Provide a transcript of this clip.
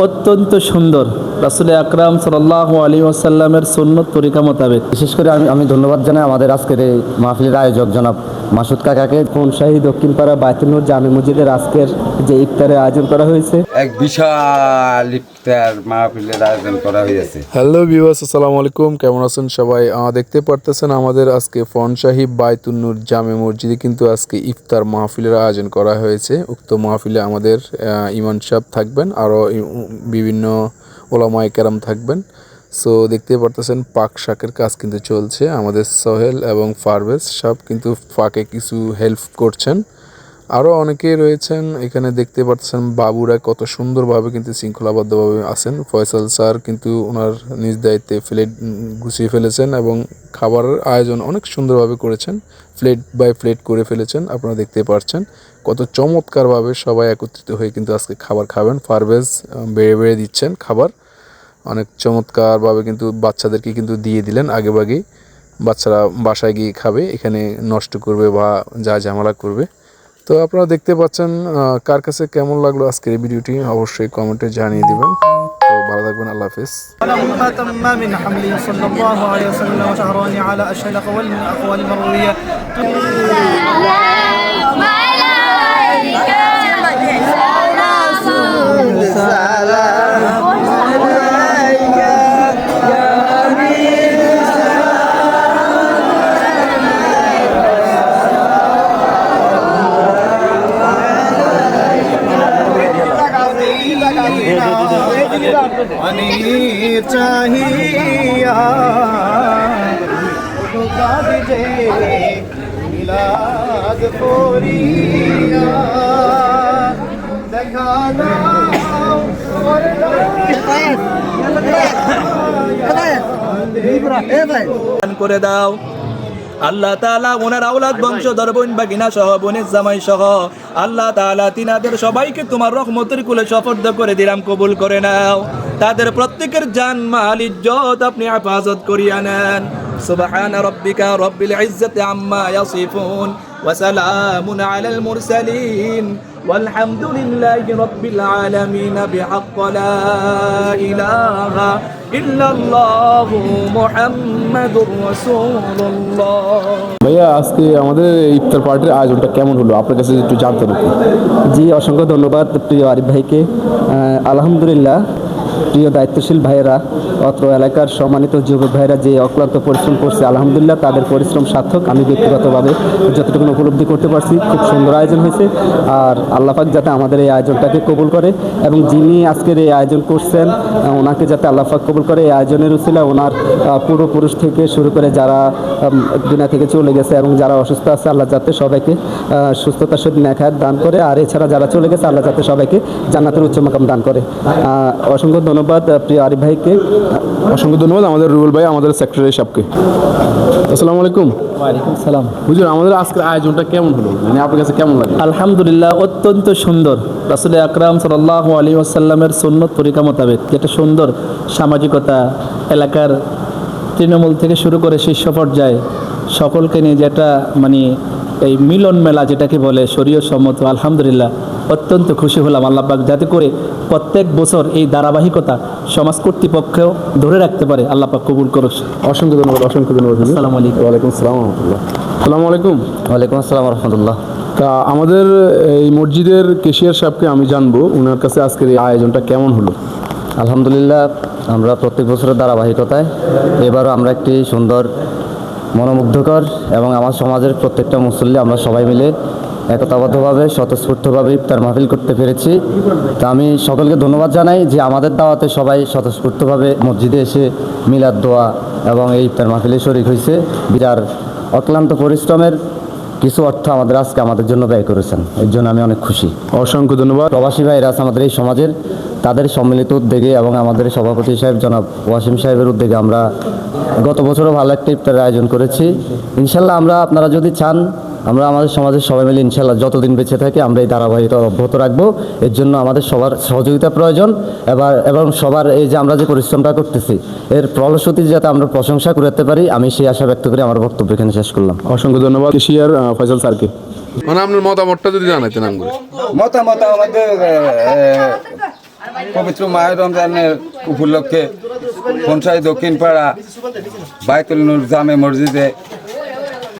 অত্যন্ত সুন্দর। রাসূল আকরাম সাল্লাল্লাহু আলাইহি ওয়াসাল্লামের সুন্নত তরিকা মোতাবেক। বিশেষ করে আমি ধন্যবাদ জানাই আমাদের আজকের এই মাহফিলের আয়োজক জনাব মাসুদ কাকাকে। কোনশাহী দক্ষিণপাড়া বায়তুল নূর জামে মসজিদের আজকের যে ইফতারের আয়োজন করা হয়েছে, এক বিশাল ইফতার মাহফিলের আয়োজন করা হয়েছে। হ্যালো ভিউয়ার্স, আসসালামু আলাইকুম। কেমন আছেন সবাই? দেখতে পারতেছেন আমাদের আজকে ফনশাহী বায়তুল নূর জামে মসজিদে কিন্তু আজকে ইফতার মাহফিলের আয়োজন করা হয়েছে। উক্ত মাহফিলে আমাদের ইমাম সাহেব থাকবেন, আরও বিভিন্ন ওলামায়ে কেরাম থাকবেন। সো দেখতে পারতেছেন পাক শাকের কাজ কিন্তু চলছে। আমাদের সোহেল এবং পারভেজ সব কিন্তু ফাঁকে কিছু হেল্প করছেন। আরও অনেকেই রয়েছেন এখানে, দেখতে পাচ্ছেন বাবুরা কত সুন্দরভাবে কিন্তু শৃঙ্খলাবদ্ধভাবে আছেন। ফয়সাল স্যার কিন্তু ওনার নিজ দায়িত্বে প্লেট গুছিয়ে ফেলেছেন এবং খাবারের আয়োজন অনেক সুন্দরভাবে করেছেন। প্লেট বাই প্লেট করে ফেলেছেন, আপনারা দেখতে পাচ্ছেন কত চমৎকারভাবে সবাই একত্রিত হয়ে কিন্তু আজকে খাবার খাবেন। পারভেজ বেড়ে বেড়ে দিচ্ছেন খাবার, অনেক চমৎকারভাবে কিন্তু বাচ্চাদেরকে কিন্তু দিয়ে দিলেন আগেভাগেই। বাচ্চারা বাসায় গিয়ে খাবে, এখানে নষ্ট করবে বা যা ঝামেলা করবে। তো আপনারা দেখতে পাচ্ছেন কার কাছে কেমন লাগলো আজকের এই ভিডিওটি অবশ্যই কমেন্টে জানিয়ে দিবেন। তো ভালো থাকবেন, আল্লাহ হাফেজ। अनीर चाहिया मिलाद पोरिया देखाना করে দাও আল্লাহ তাআলা। ওনার আওলাদ বংশধর বোন বাগিনা সহ বোনের জামাই সহ আল্লাহ তাআলা তিনাদের সবাইকে তোমার রহমতের কুলে সুপর্দ করে দিলাম, কবুল করে নাও। তাদের প্রত্যেকের জান মাল ইজ্জত আপনি হেফাজত করিয়া নেন। সুবহান রাব্বিকা রাব্বিল ইজ্জাতি আম্মা ইয়াসিফুন ওয়া সালামুন আলাল মুরসালিন والحمد لله رب العالمين بحق لا إله إلا الله محمد رسول الله। ভাইয়া, আজকে আমাদের ইফতার পার্টির আয়োজনটা কেমন হলো আপনার কাছে একটু জানতে হবে। জি, অসংখ্য ধন্যবাদ প্রিয় আরিফ ভাইকে। আলহামদুলিল্লাহ, প্রিয় দায়িত্বশীল ভাইয়েরা, অত্র এলাকার সম্মানিত যুবক ভাইয়েরা যে অক্লান্ত পরিশ্রম করছে, আলহামদুলিল্লাহ তাদের পরিশ্রম সার্থক। আমি ব্যক্তিগতভাবে যতটুকু উপলব্ধি করতে পারছি, খুব সুন্দর আয়োজন হয়েছে। আর আল্লাহ পাক যাতে আমাদের এই আয়োজনটাকে কবুল করে এবং যিনি আজকের এই আয়োজন করছেন ওনাকে যাতে আল্লাহ পাক কবুল করে। এই আয়োজনের উসিলা ওনার পূর্বপুরুষ থেকে শুরু করে যারা দুনিয়া থেকে চলে গেছে এবং যারা অসুস্থ আছে, আল্লাহ যাতে সবাইকে সুস্থতার সাথে নেখায়াত দান করে। আর এছাড়া যারা চলে গেছে, আল্লাহ যাতে সবাইকে জান্নাতের উচ্চ মাকাম দান করে। অসংখ্য ধন্যবাদ প্রিয় আরিফ ভাইকে। অসংখ্য ধন্যবাদ আমাদের রুবেল ভাই, আমাদের সেক্রেটারি সাহেবকে। আসসালামু আলাইকুম। ওয়ালাইকুম সালাম। হুজুর, আমাদের আজকের আয়োজনটা কেমন হলো, মানে আপনার কাছে কেমন লাগে? আলহামদুলিল্লাহ, অত্যন্ত সুন্দর। রাসূল আকরাম সাল্লাল্লাহু আলাইহি ওয়াসাল্লামের সুন্নত তরিকা মোতাবেক যেটা সুন্দর সামাজিকতা, এলাকার তৃণমূল থেকে শুরু করে শীর্ষ পর্যায়ে সকলকে নিয়ে যেটা মানে এই মিলন মেলা যেটাকে বলে শরীয়ত সম্মত, আলহামদুলিল্লাহ অত্যন্ত খুশি হলাম। আল্লাহ পাক যাতে করে প্রত্যেক বছর এই ধারাবাহিকতা সমাজ কর্তৃপক্ষেও ধরে রাখতে পারে, আল্লাহ পাক কবুল করুক। অসংখ্য ধন্যবাদ, অসংখ্য ধন্যবাদ। আসসালামু আলাইকুম। ওয়ালাইকুম আসসালাম রহমতুল্লাহ। আসসালামু আলাইকুম। ওয়ালাইকুম আসসালাম রহমতুল্লাহ। তা আমাদের এই মসজিদের কেশিয়ার সাহেবকে আমি জানবো ওনার কাছে আজকের এই আয়োজনটা কেমন হলো। আলহামদুলিল্লাহ, আমরা প্রত্যেক বছরের ধারাবাহিকতায় এবারও আমরা একটি সুন্দর মনোমুগ্ধকর এবং আমার সমাজের প্রত্যেকটা মুসল্লি আমরা সবাই মিলে একতাবদ্ধভাবে স্বতঃস্ফূর্তভাবে ইফতার মাহফিল করতে পেরেছি। তা আমি সকলকে ধন্যবাদ জানাই যে আমাদের দাওয়াতে সবাই স্বতঃস্ফূর্তভাবে মসজিদে এসে মিলাদ দোয়া এবং এই ইফতার মাহফিলে শরীক হয়েছে। যার অক্লান্ত পরিশ্রমের কিছু অর্থ আজকে আমাদের জন্য ব্যয় করেছেন, এর জন্য আমি অনেক খুশি। অসংখ্য ধন্যবাদ। প্রবাসী ভাইরা আছে আমাদের এই সমাজের, তাদের সম্মিলিত উদ্যোগে এবং আমাদের সভাপতি সাহেব জনাব ওয়াসিম সাহেবের উদ্যোগে আমরা গত বছরও ভালো একটা ইফতারের আয়োজন করেছি। ইনশাল্লাহ আপনারা যদি চান, আমরা আমাদের সমাজের সবাই মিলে ইনশাল্লাহ যতদিন বেঁচে থাকি আমরা এই ধারাবাহিকতা অব্যাহত রাখবো। এর জন্য আমাদের সবার সহযোগিতা প্রয়োজন। এবং সবার এই যে আমরা যে পরিশ্রমটা করতেছি, এর ফলশ্রুতি যাতে আমরা প্রশংসা করতে পারি, আমি সেই আশা ব্যক্ত করে আমার বক্তব্য এখানে শেষ করলাম। অসংখ্য ধন্যবাদ কেশিয়ার ফয়সাল স্যারকে। মানে আপনার মতামতটা যদি জানাইতেন আমগুলো। মতামত আমাদের পবিত্র মাহের রমজানের উপলক্ষে পঞ্চায়েত দক্ষিণ পাড়া বাইতুল নূর জামে মসজিদে